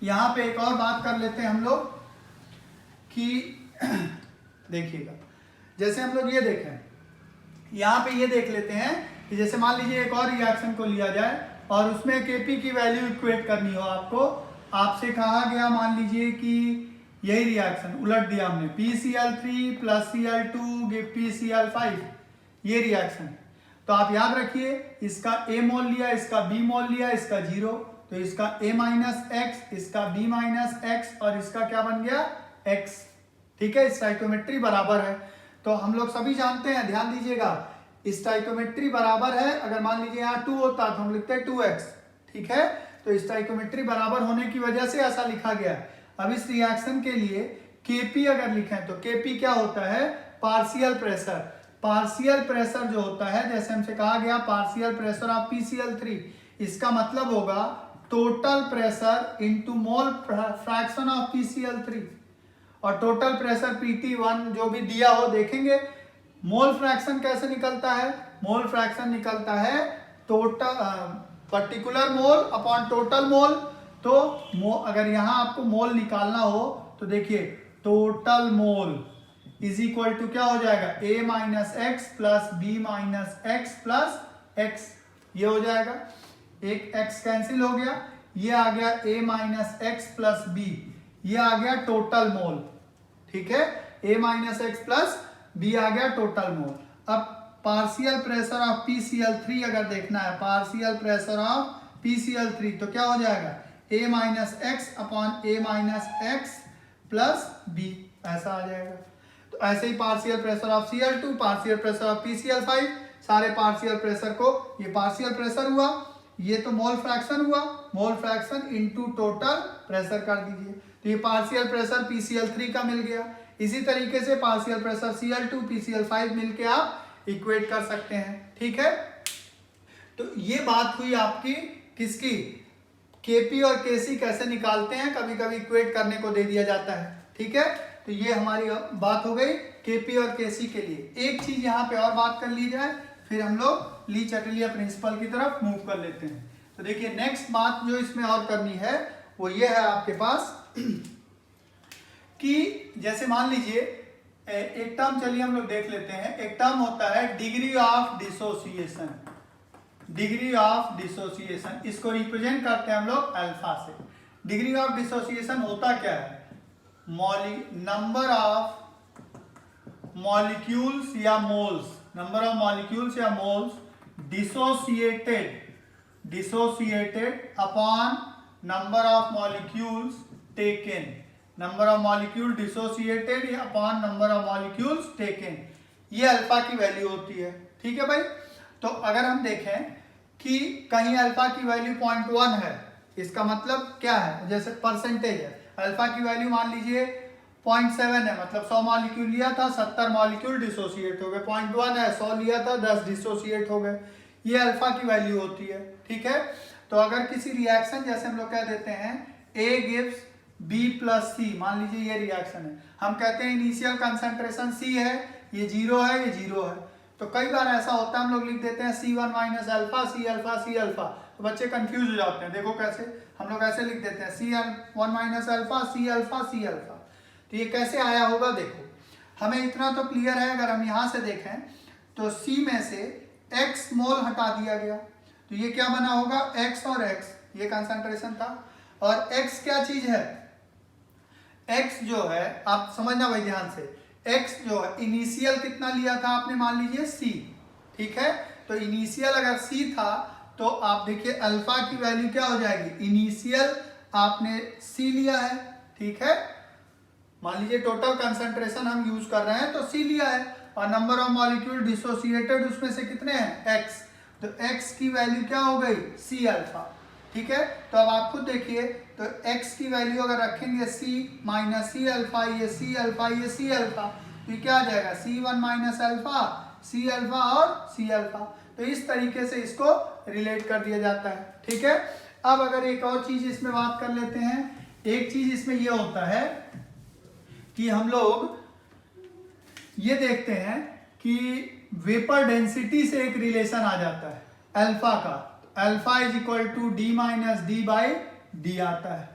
यहां पे एक और बात कर लेते हैं हम लोग कि देखिएगा, जैसे हम लोग ये देखें, यहां पे ये देख लेते हैं कि जैसे मान लीजिए एक और रिएक्शन को लिया जाए और उसमें Kp की वैल्यू इक्वेट करनी हो आपको, आपसे कहा गया मान लीजिए कि यही रिएक्शन उलट दिया हमने, PCl3 plus Cl2 give PCl5, ये रिएक्शन है। तो आप याद रखिए, इसका A मोल लिया, इसका B मोल लिया, इसका 0, तो इसका A माइनस एक्स, इसका B माइनस एक्स, और इसका क्या बन गया, x। ठीक है, स्टोइकियोमेट्री बराबर है, तो हम लोग सभी जानते हैं, ध्यान दीजिएगा, स्टोइकियोमेट्री बराबर है, अगर मान लीजिए यहाँ 2 होता तो हम लिखते हैं 2x। ठीक है, तो स्टोइकियोमेट्री बराबर होने की वजह से ऐसा लिखा गया है। अब इस रिएक्शन के लिए Kp अगर लिखें तो Kp क्या होता है, पार्शियल प्रेशर। पार्शियल प्रेशर जो होता है, जैसे हमसे कहा गया पार्शियल प्रेशर ऑफ PCl3, इसका मतलब होगा total pressure into mole fraction of PCl3, और टोटल प्रेशर PT1 जो भी दिया हो देखेंगे। मोल फ्रैक्शन कैसे निकलता है, मोल फ्रैक्शन निकलता है total particular mole upon total mole. तो अगर यहां आपको मोल निकालना हो तो देखिए total mole is equal to क्या हो जाएगा, A minus x plus B minus x plus X, ये हो जाएगा, एक x कैंसिल हो गया, ये आ गया A minus x plus B, ये आ गया टोटल मोल। ठीक है, A minus x plus B आ गया टोटल मोल। अब पार्शियल प्रेशर ऑफ PCl3 अगर देखना है, पार्शियल प्रेशर ऑफ PCl3, तो क्या हो जाएगा, A minus x upon A minus x plus B, ऐसा आ जाएगा। तो ऐसे ही partial pressure of Cl2, partial pressure of PCl5, सारे पार्शियल प्रेशर को, ये पार्शियल प्रेशर हुआ, ये तो मोल फ्रैक्शन हुआ, mole fraction into total pressure कर दीजिए, तो ये पार्शियल प्रेशर PCl3 का मिल गया। इसी तरीके से पार्शियल प्रेशर Cl2 PCl5 मिलके आप इक्वेट कर सकते हैं। ठीक है, तो ये बात हुई आपकी किसकी, Kp और Kc कैसे निकालते हैं, कभी कभी इक्वेट करने को दे दिया जाता है। ठीक है, तो ये हमारी बात हो गई Kp और Kc के लिए। एक चीज यहाँ पे और बात कर ली जाए, फिर हम लोग ली चटलिया प्रिंसिपल की तरफ मूव कर लेते हैं। तो देखिए नेक्स्ट बात जो इसमें और करनी है वो ये है आपके पास कि जैसे मान लीजिए एक टर्म, चलिए हम लोग देख लेते हैं, एक टर्म होता है degree of dissociation. Degree of dissociation, इसको रिप्रेजेंट करते हैं हम लोग अल्फा से। डिग्री ऑफ डिसोसिएशन होता क्या है, नंबर ऑफ मॉलिक्यूल्स या मोल्स, नंबर ऑफ मॉलिक्यूल्स या moles dissociated upon number of molecules taken, number of molecule dissociated upon number of molecules taken, ये अल्फा की वैल्यू होती है। ठीक है भाई। तो अगर हम देखें कि कहीं अल्फा की वैल्यू 0.1 है, इसका मतलब क्या है, जैसे परसेंटेज है, अल्फा की वैल्यू मान लीजिए 0.7 है, मतलब 100 मॉलिक्यूल लिया था 70 मॉलिक्यूल डिसोसिएट हो गए। 0.1 है, 100 लिया था 10 डिसोसिएट हो गए, ये अल्फा की वैल्यू होती है। ठीक है। तो अगर किसी रिएक्शन, जैसे हम लोग कह देते हैं A गिव्स B प्लस सी, मान लीजिए ये रिएक्शन है, हम कहते हैं इनिशियल कंसंट्रेशन C है, ये 0 है, ये 0 है। तो कई बार ऐसा होता है हम लोग लिख देते हैं C1 minus alpha, C alpha, C alpha, तो बच्चे कंफ्यूज हो जाते हैं। देखो कैसे हम लोग ऐसे लिख देते हैं C1 minus alpha, C alpha, C alpha. तो ये कैसे आया होगा, देखो हमें इतना तो क्लियर है, अगर हम यहाँ से देखें तो C में से X मोल हटा दिया गया, तो ये क्या बना होगा, X और X, ये कंसंट्रेशन था। और X क्या चीज है, X जो है, आप समझना भाई ध्यान से, X जो है इनिशियल कितना लिया था आपने, मान लीजिए C। ठीक है। तो इनिशियल अगर C था तो आप देखिए अल्फा की वैल्यू क्या हो जाएगी, इनिशियल आपने C लिया है। ठीक है। मान लीजिए टोटल कंसंट्रेशन हम यूज कर रहे हैं तो C लिया है, और नंबर ऑफ मॉलिक्यूल डिसोसिएटेड उसमें से कितने हैं, X, तो X की वैल्यू क्या हो गई, C अल्फा। ठीक है। तो अब आप खुद देखिए, तो X की वैल्यू अगर रखेंगे C माइनस C अल्फा, ये C अल्फा, ये C अल्फा, तो ये क्या आ जाएगा, C1 minus alpha, C alpha और C अल्फा। तो इस तरीके से इसको रिलेट कर दिया जाता है। ठीक है। अब अगर एक और चीज इसमें बात कर लेते हैं, एक चीज इसमें यह होता है कि हम लोग ये देखते हैं कि वेपर डेंसिटी से एक रिलेशन आ जाता है अल्फा का, alpha is equal to D minus D by D आता है।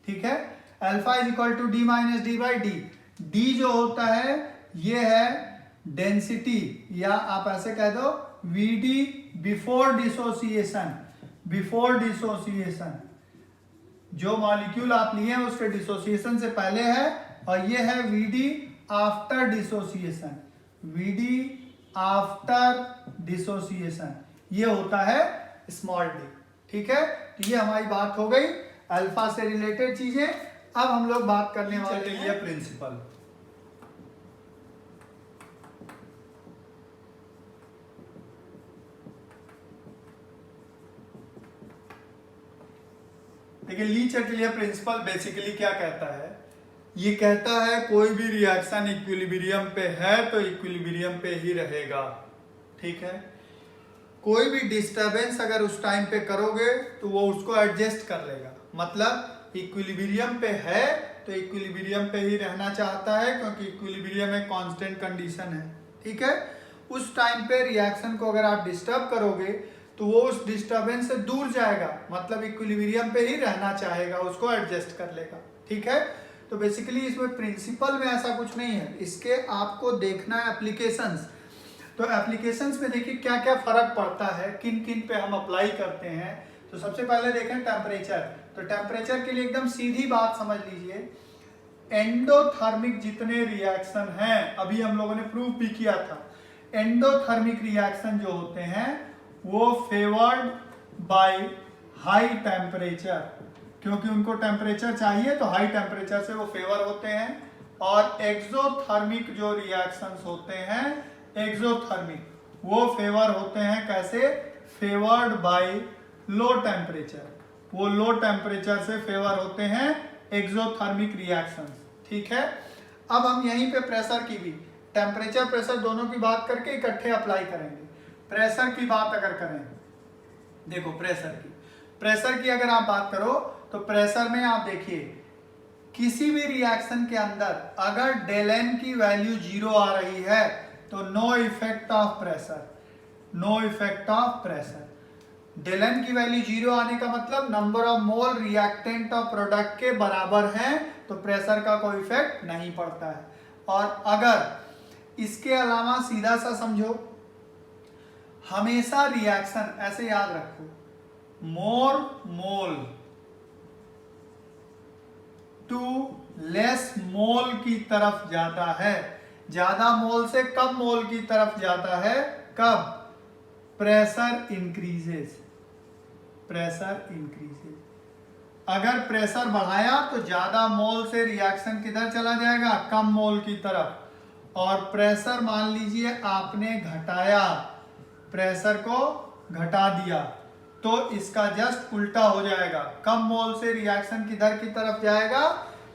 ठीक है। Alpha is equal to D minus D by D, D जो होता है ये है डेंसिटी, या आप ऐसे कह दो VD before dissociation, before dissociation, जो मॉलिक्यूल आप लिए हैं उसके डिसोसिएशन से पहले है, और ये है VD after dissociation, VD after dissociation, ये होता है स्मॉल डी। ठीक है। तो ये हमारी बात हो गई अल्फा से रिलेटेड चीजें। अब हम लोग बात करने वाले हैं प्रिंसिपल। देखिए ली चैटलियर प्रिंसिपल बेसिकली क्या कहता है, ये कहता है कोई भी रिएक्शन इक्विलिब्रियम पे है तो इक्विलिब्रियम पे ही रहेगा। ठीक है। कोई भी डिस्टरबेंस अगर उस टाइम पे करोगे तो वो उसको एडजस्ट कर लेगा, मतलब इक्विलिब्रियम पे है तो इक्विलिब्रियम पे ही रहना चाहता है, क्योंकि इक्विलिब्रियम एक कांस्टेंट कंडीशन है। ठीक है। उस टाइम पे रिएक्शन को अगर आप डिस्टर्ब करोगे तो वो उस डिस्टरबेंस से दूर जाएगा, मतलब इक्विलिब्रियम पे ही रहना चाहेगा, उसको एडजस्ट कर लेगा। ठीक है। तो बेसिकली इसमें प्रिंसिपल में ऐसा कुछ नहीं है, इसके आपको देखना है एप्लीकेशंस। तो एप्लीकेशंस में देखिए क्या क्या फर्क पड़ता है, किन किन पे हम अप्लाई करते हैं। तो सबसे पहले देखें टेम्परेचर। तो टेम्परेचर के लिए एकदम सीधी बात समझ लीजिए, एंडोथर्मिक जितने रिएक्शन हैं, अभी हम लोगों ने प्रूव भी किया था, एंडोथर्मिक रिएक्शन जो होते हैं वो फेवर्ड बाय हाई टेम्परेचर, क्योंकि उनको टेम्परेचर चाहिए तो हाई टेम्परेचर से वो फेवर होते हैं। और एक्सोथर्मिक जो रिएक्शंस होते हैं, एक्सोथर्मिक, वो फेवर होते हैं कैसे, फेवर्ड बाय लो टेम्परेचर, वो लो टेम्परेचर से फेवर होते हैं एक्सोथर्मिक रिएक्शंस। ठीक है। अब हम यहीं पे प्रेशर की भी, टेम्परेचर प्रेशर दोनों की बात करके इकट्ठे अप्लाई करेंगे। प्रेशर की बात अगर करें, देखो प्रेशर की अगर आप बात करो तो प्रेशर में आप देखिए किसी भी रिएक्शन के अंदर अगर डेल एन की वैल्यू 0 आ रही है तो no effect of pressure, no effect of pressure. Del N की वैल्यू 0 आने का मतलब number of mole reactant of product के बराबर हैं, तो प्रेशर का कोई इफेक्ट नहीं पड़ता है। और अगर इसके अलावा सीधा सा समझो, हमेशा रिएक्शन ऐसे याद रखो, मोर मोल टू लेस मोल की तरफ जाता है, ज्यादा मोल से कम मोल की तरफ जाता है। कब? Pressure increases, pressure increases. अगर प्रेशर बढ़ाया तो ज्यादा मोल से रिएक्शन किधर चला जाएगा? कम मोल की तरफ। और प्रेशर मान लीजिए आपने घटाया, प्रेशर को घटा दिया, तो इसका जस्ट उल्टा हो जाएगा। कम मोल से रिएक्शन किधर की तरफ जाएगा?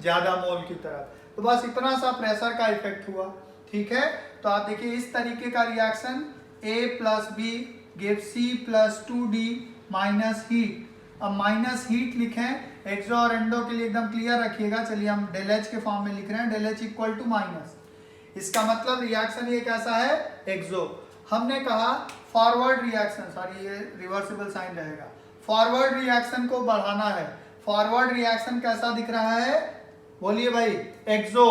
ज्यादा मोल की तरफ। तो बस इतना सा प्रेशर का इफेक्ट हुआ। ठीक है, तो आप देखिए इस तरीके का reaction A plus B give C plus 2D minus heat. अब माइनस हीट लिखें, एक्सो और एंडो के लिए एकदम क्लियर रखिएगा। चलिए हम डेल एच के फॉर्म में लिख रहे हैं, del H equal to minus. इसका मतलब रिएक्शन ये कैसा है? एक्सो। हमने कहा फॉरवर्ड रिएक्शन, सॉरी ये रिवर्सिबल साइन रहेगा, फॉरवर्ड रिएक्शन को बढ़ाना है। फॉरवर्ड रिएक्शन कैसा दिख रहा है? बोलिए भाई, एक्सो।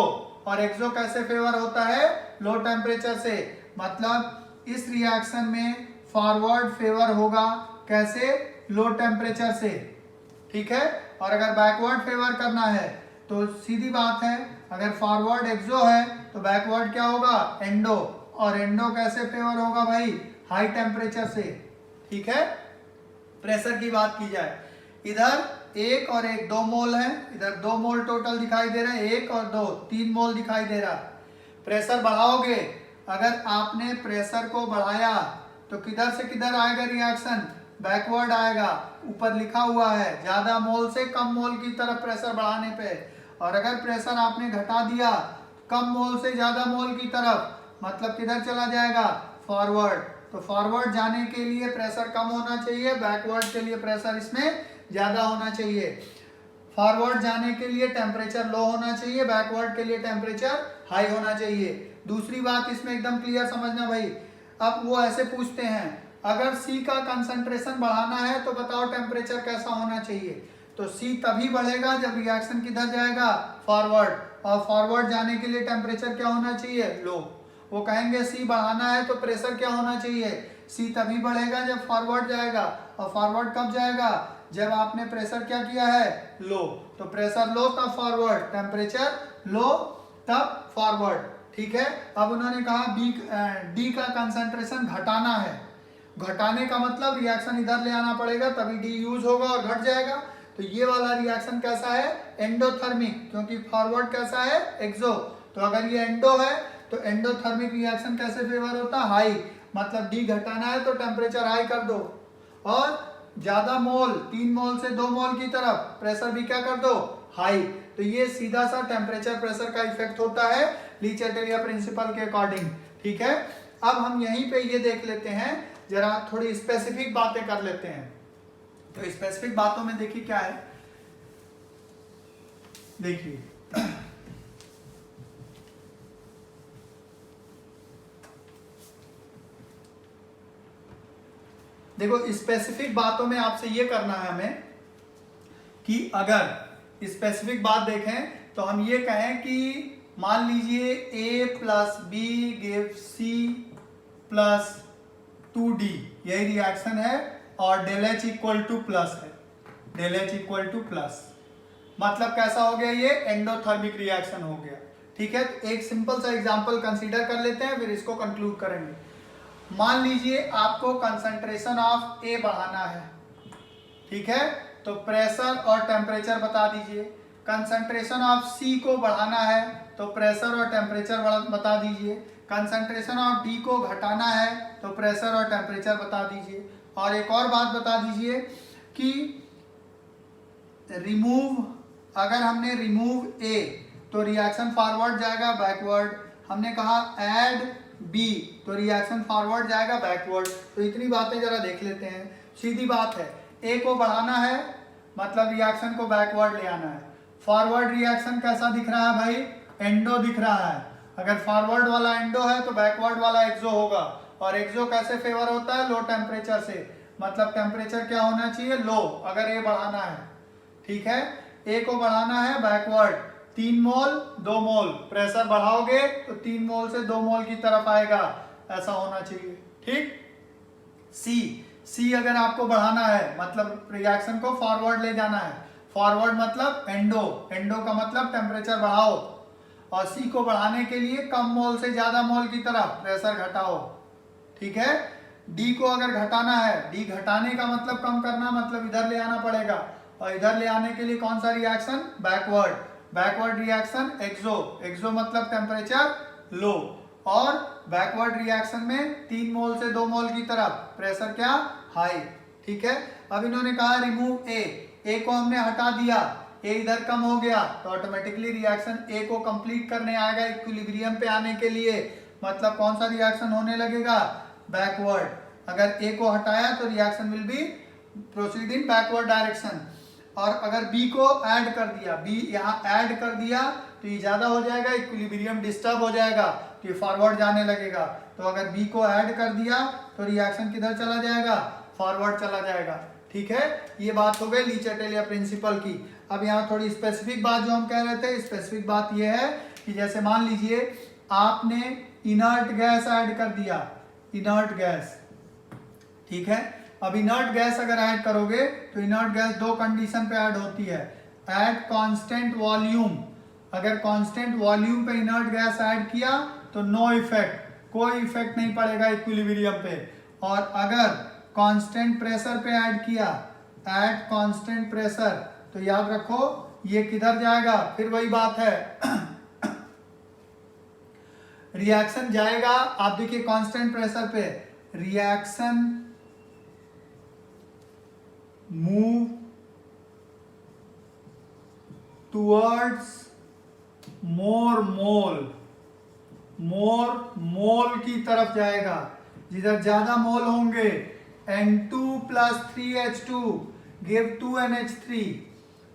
और एक्सो कैसे फेवर होता है? लो टेम्परेचर से। मतलब इस रिएक्शन में फॉरवर्ड फेवर होगा कैसे? लो टेम्परेचर से। ठीक है, और अगर बैकवर्ड फेवर करना है तो सीधी बात है, अगर फॉरवर्ड एक्सो है तो बैकवर्ड क्या होगा? एंडो। और एंडो कैसे फेवर होगा भाई? हाई टेम्परेचर से। ठीक है, प्रेशर की बात की जाए, इधर 1 और 1 2 मोल है, इधर 2 मोल टोटल दिखाई दे रहा है, 1 और 2 3 मोल दिखाई दे रहा है। प्रेशर बढ़ाओगे, अगर आपने प्रेशर को बढ़ाया तो किधर से किधर आएगा रिएक्शन? बैकवर्ड आएगा। ऊपर लिखा हुआ है ज्यादा मोल से कम मोल की तरफ प्रेशर बढ़ाने पे। और अगर प्रेशर आपने घटा दिया कम मोल से ज्यादा मोल की तरफ, मतलब किधर चला जाएगा? फॉरवर्ड। तो फॉरवर्ड जाने के लिए प्रेशर कम होना चाहिए, बैकवर्ड के लिए प्रेशर इसमें ज्यादा होना चाहिए। फॉरवर्ड जाने के लिए टेम्परेचर लो होना चाहिए, बैकवर्ड के लिए टेम्परेचर हाई होना चाहिए। दूसरी बात इसमें एकदम क्लियर समझना भाई। अब वो ऐसे पूछते हैं, अगर C का कंसंट्रेशन बढ़ाना है तो बताओ टेम्परेचर कैसा होना चाहिए? तो C तभी बढ़ेगा जब रिएक्शन किधर जाएगा? फॉरवर्ड। और फॉरवर्ड जाने के लिए टेम्परेचर क्या होना चाहिए? लो। वो कहेंगे C बढ़ाना है तो प्रेशर क्या होना चाहिए? C तभी बढ़ेगा जब फॉरवर्ड जाएगा। और फॉरवर्ड कब जाएगा? जब आपने प्रेशर क्या किया है? लो। तो प्रेशर लो तब फॉरवर्ड, टेम्परेचर लो तब फॉरवर्ड। ठीक है, अब उन्होंने कहा D का कंसंट्रेशन घटाना है। घटाने का मतलब रिएक्शन इधर ले आना पड़ेगा, तभी D यूज होगा और घट जाएगा। तो ये वाला रिएक्शन कैसा है? एंडोथर्मिक, क्योंकि फॉरवर्ड कैसा है? एक्सो। तो अगर ये एंडो है तो एंडोथर्मिक रिएक्शन कैसे फेवर होता है? हाई। मतलब D घटाना है तो टेम्परेचर हाई कर दो, और ज्यादा मोल 3 मोल से 2 मोल की तरफ प्रेशर भी क्या कर दो? हाई। तो ये सीधा सा टेम्परेचर प्रेशर का इफेक्ट होता है ली चैटलिया प्रिंसिपल के अकॉर्डिंग। ठीक है, अब हम यहीं पे ये देख लेते हैं, जरा थोड़ी स्पेसिफिक बातें कर लेते हैं। तो स्पेसिफिक बातों में देखिए क्या है, देखिए देखो स्पेसिफिक बातों में आपसे ये करना है हमें कि अगर स्पेसिफिक बात देखें तो हम ये कहें कि मान लीजिए A plus B give C plus 2D, यही रिएक्शन है, और del H equal to plus है, del H equal to plus. मतलब कैसा हो गया? ये एंडोथर्मिक रिएक्शन हो गया। ठीक है, तो एक सिंपल सा एग्जांपल कंसीडर कर लेते हैं, फिर इसको कंक्लूड करेंगे। मान लीजिए आपको कंसंट्रेशन ऑफ A बढ़ाना है। ठीक है, तो प्रेशर और टेम्परेचर बता दीजिए। कंसंट्रेशन ऑफ C को बढ़ाना है तो प्रेशर और टेम्परेचर बता दीजिए। कंसंट्रेशन ऑफ D को घटाना है तो प्रेशर और टेम्परेचर बता दीजिए। और एक और बात बता दीजिए कि रिमूव, अगर हमने रिमूव A तो रिएक्शन फॉरवर्ड जाएगा बैकवर्ड। हमने कहा ऐड B तो रिएक्शन फॉरवर्ड जाएगा बैकवर्ड। तो इतनी बातें जरा देख लेते हैं। सीधी बात है, A को बढ़ाना है मतलब रिएक्शन को बैकवर्ड ले आना है। फॉरवर्ड रिएक्शन कैसा दिख रहा है भाई? एंडो दिख रहा है। अगर फॉरवर्ड वाला एंडो है तो बैकवर्ड वाला एक्सो होगा। और एक्सो कैसे फेवर होता है? लो टेम्परेचर से। मतलब टेम्परेचर क्या होना चाहिए? लो, अगर A बढ़ाना है। ठीक है, A को बढ़ाना है बैकवर्ड, 3 मोल 2 मोल, प्रेशर बढ़ाओगे तो 3 मोल से 2 मोल की तरफ आएगा, ऐसा होना चाहिए। ठीक, C अगर आपको बढ़ाना है मतलब रिएक्शन को फॉरवर्ड ले जाना है। फॉरवर्ड मतलब एंडो, एंडो का मतलब टेम्परेचर बढ़ाओ, और सी को बढ़ाने के लिए कम मोल से ज्यादा मोल की तरफ प्रेशर घटाओ। ठीक है, डी को अगर घटाना है, डी घटाने का मतलब कम करना, मतलब इधर ले आना पड़ेगा, और इधर ले आने के लिए कौन सा रिएक्शन, बैकवर्ड, बैकवर्ड रिएक्शन एक्सो, एक्सो मतलब टेम्परेचर लो, और बैकवर्ड रिएक्शन में 3 मोल से 2 मोल की तरफ प्रेशर क्या, हाई। ठीक है, अब इन्होंने कहा रिमूव ए को हमने हटा दिया, ए इधर कम हो गया, तो ऑटोमेटिकली रिएक्शन ए को कंप्लीट करने आएगा इक्विलिब्रियम पे आने के लिए, मतलब कौन सा रिएक्शन होने लगेगा, बैकवर्ड। अगर ए को हटाया तो reaction will be proceed in backward direction. और अगर बी को ऐड कर दिया, बी यहाँ ऐड कर दिया तो ये ज्यादा हो जाएगा, इक्विलिब्रियम डिस्टर्ब हो जाएगा, तो ये फॉरवर्ड जाने लगेगा। तो अगर बी को ऐड कर दिया तो रिएक्शन किधर चला जाएगा, फॉरवर्ड चला जाएगा। ठीक है, ये बात हो गई ली चैटेलिया प्रिंसिपल की। अब यहाँ थोड़ी स्पेसिफिक बात जो हम कह रहे थे, स्पेसिफिक बात ये है कि जैसे मान लीजिए आपने इनर्ट गैस ऐड कर दिया, इनर्ट गैस। ठीक है, अब इनर्ट गैस अगर ऐड करोगे तो इनर्ट गैस 2 कंडीशन पे ऐड होती है, एट कांस्टेंट वॉल्यूम। अगर कांस्टेंट वॉल्यूम पे इनर्ट गैस ऐड किया तो नो इफेक्ट, कोई इफेक्ट नहीं पड़ेगा इक्विलिब्रियम पे। और अगर कांस्टेंट प्रेशर पे ऐड किया, एट कांस्टेंट प्रेशर, तो याद रखो ये किधर जाएगा, फिर वही बात है रिएक्शन जाएगा, आप देखिए कांस्टेंट प्रेशर पे रिएक्शन मूव टुवर्ड्स मोर मोल की तरफ जाएगा, जिधर ज्यादा मोल होंगे। N2 + 3H2 give 2NH3।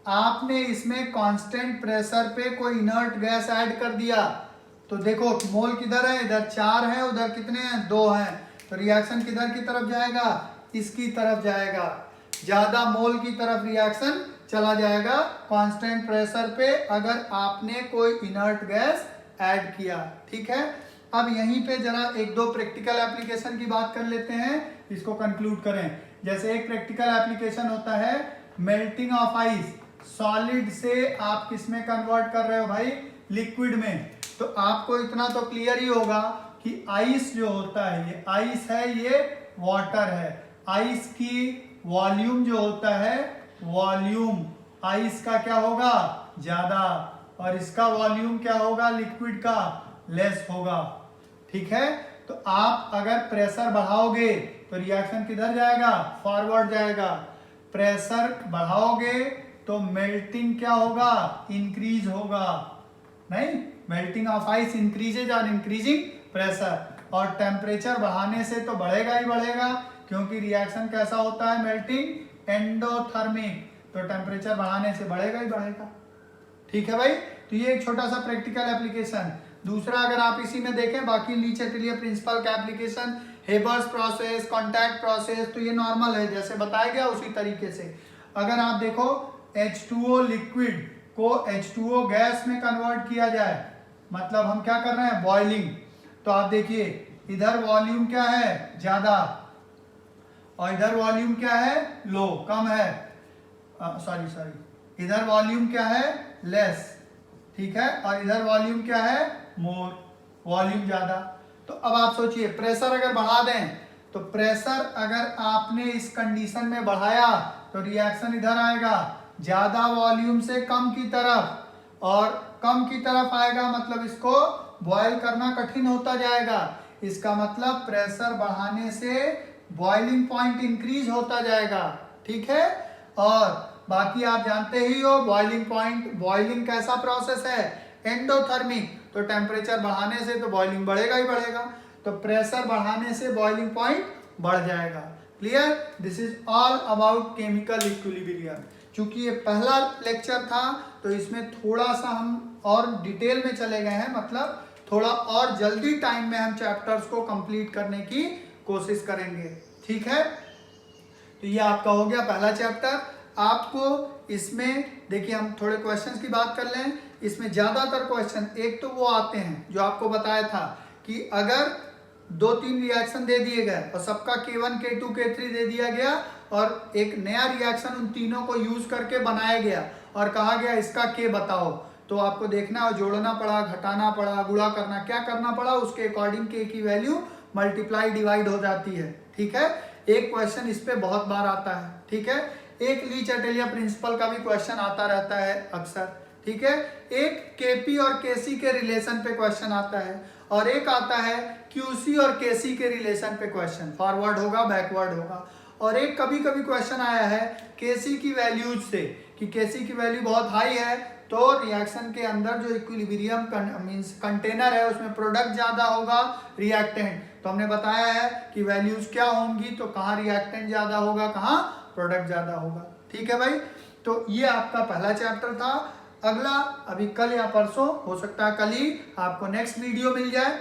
आपने इसमें कांस्टेंट प्रेशर पे कोई इनर्ट गैस ऐड कर दिया, तो देखो मोल किधर है, इधर 4 है, उधर कितने हैं, 2 हैं, तो रिएक्शन किधर की तरफ जाएगा, इसकी तरफ जाएगा, ज्यादा मोल की तरफ रिएक्शन चला जाएगा कांस्टेंट प्रेशर पे अगर आपने कोई इनर्ट गैस ऐड किया। ठीक है, अब यहीं पे जरा 1-2 प्रैक्टिकल एप्लीकेशन की बात कर लेते हैं, इसको कंक्लूड करें। जैसे एक प्रैक्टिकल एप्लीकेशन होता है मेल्टिंग ऑफ आइस, सॉलिड से आप किस में कन्वर्ट कर रहे हो भाई, लिक्विड में। तो आपको इतना तो क्लियर ही होगा कि आइस जो होता है, ये आइस है, ये वाटर है। आइस की वॉल्यूम जो होता है, वॉल्यूम आइस का क्या होगा, ज्यादा, और इसका वॉल्यूम क्या होगा, लिक्विड का लेस होगा। ठीक है, तो आप अगर प्रेशर बढ़ाओगे तो रिएक्शन किधर जाएगा, फॉरवर्ड जाएगा। प्रेशर बढ़ाओगे तो मेल्टिंग क्या होगा, इंक्रीज होगा, नहीं, melting of ice increases on increasing pressure. और टेम्परेचर बढ़ाने से तो बढ़ेगा ही बढ़ेगा, क्योंकि रिएक्शन कैसा होता है, मेल्टिंग एंडोथर्मिक, तो टेम्परेचर बढ़ाने से बढ़ेगा ही बढ़ेगा। ठीक है भाई, तो ये एक छोटा सा प्रैक्टिकल एप्लीकेशन। दूसरा अगर आप इसी में देखें, बाकी ली चैटेलिया प्रिंसिपल का application, Haber's process, contact process, तो ये नॉर्मल है जैसे बताया गया उसी तरीके से। अगर आप देखो H2O लिक्विड को H2O गैस में कन्वर्ट किया जाए, मतलब हम क्या कर रहे हैं, बॉइलिंग, तो आप देखिए इधर वॉल्यूम क्या है, ज्यादा, और इधर वॉल्यूम क्या है, लो, कम है, सॉरी इधर वॉल्यूम क्या है, लेस। ठीक है, और इधर वॉल्यूम क्या है, मोर, वॉल्यूम ज्यादा। तो अब आप सोचिए प्रेशर अगर बढ़ा दें, तो प्रेशर अगर आपने इस कंडीशन में बढ़ाया तो रिएक्शन इधर आएगा, ज्यादा वॉल्यूम से कम की तरफ, और कम की तरफ आएगा मतलब इसको बॉयल करना कठिन होता जाएगा। इसका मतलब प्रेशर बढ़ाने से बॉइलिंग पॉइंट इंक्रीज होता जाएगा। ठीक है, और बाकी आप जानते ही हो बॉइलिंग पॉइंट, बॉइलिंग कैसा प्रोसेस है, एंडोथर्मिक, तो टेम्परेचर बढ़ाने से तो बॉइलिंग बढ़ेगा ही बढ़ेगा, तो प्रेशर बढ़ाने से बॉइलिंग पॉइंट बढ़ जाएगा। Clear, this is all about chemical equilibrium. चूंकि ये पहला लेक्चर था तो इसमें थोड़ा सा हम और डिटेल में चले गए हैं, मतलब थोड़ा और जल्दी टाइम में हम चैप्टर्स को कंप्लीट करने की कोशिश करेंगे। ठीक है, तो ये आपका हो गया पहला चैप्टर। आपको इसमें देखिए हम थोड़े क्वेश्चंस की बात कर लें। इसमें ज्यादातर क्वेश्चन एक तो वो आते हैं जो आपको बताया था कि अगर 2-3 रिएक्शन दे दिए गए और सबका K1 K2 K3 दे दिया गया और एक नया रिएक्शन उन तीनों को यूज करके बनाया गया और कहा गया इसका के बताओ, तो आपको देखना है जोड़ना पड़ा, घटाना पड़ा, गुणा करना, क्या करना पड़ा, उसके अकॉर्डिंग के की वैल्यू मल्टीप्लाई डिवाइड हो जाती है। ठीक है, एक क्वेश्चन इस पे बहुत बार आता है। ठीक है, एक ली चटेलिया प्रिंसिपल का भी क्वेश्चन आता रहता है अक्सर। ठीक है, एक केपी और केसी के रिलेशन पे क्वेश्चन आता है और एक आता है क्यूसी और केसी के रिलेशन पे क्वेश्चन, फॉरवर्ड होगा बैकवर्ड होगा। और एक कभी कभी क्वेश्चन आया है केसी की वैल्यूज से कि केसी की वैल्यू बहुत हाई है तो रिएक्शन के अंदर जो इक्विलिब्रियम मींस कंटेनर है उसमें प्रोडक्ट ज्यादा होगा रिएक्टेंट, तो हमने बताया है कि वैल्यूज क्या होंगी, तो कहाँ रिएक्टेंट ज्यादा होगा, कहाँ प्रोडक्ट ज्यादा होगा। ठीक है भाई, तो ये आपका पहला चैप्टर था। अगला अभी कल या परसों, हो सकता है कल ही आपको नेक्स्ट वीडियो मिल जाए,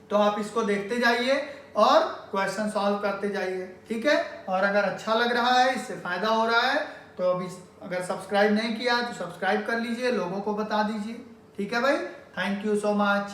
तो आप इसको देखते जाइए और क्वेश्चन सॉल्व करते जाइए। ठीक है, और अगर अच्छा लग रहा है, इससे फायदा हो रहा है, तो अभी अगर सब्सक्राइब नहीं किया तो सब्सक्राइब कर लीजिए, लोगों को बता दीजिए। ठीक है भाई, थैंक यू सो मच।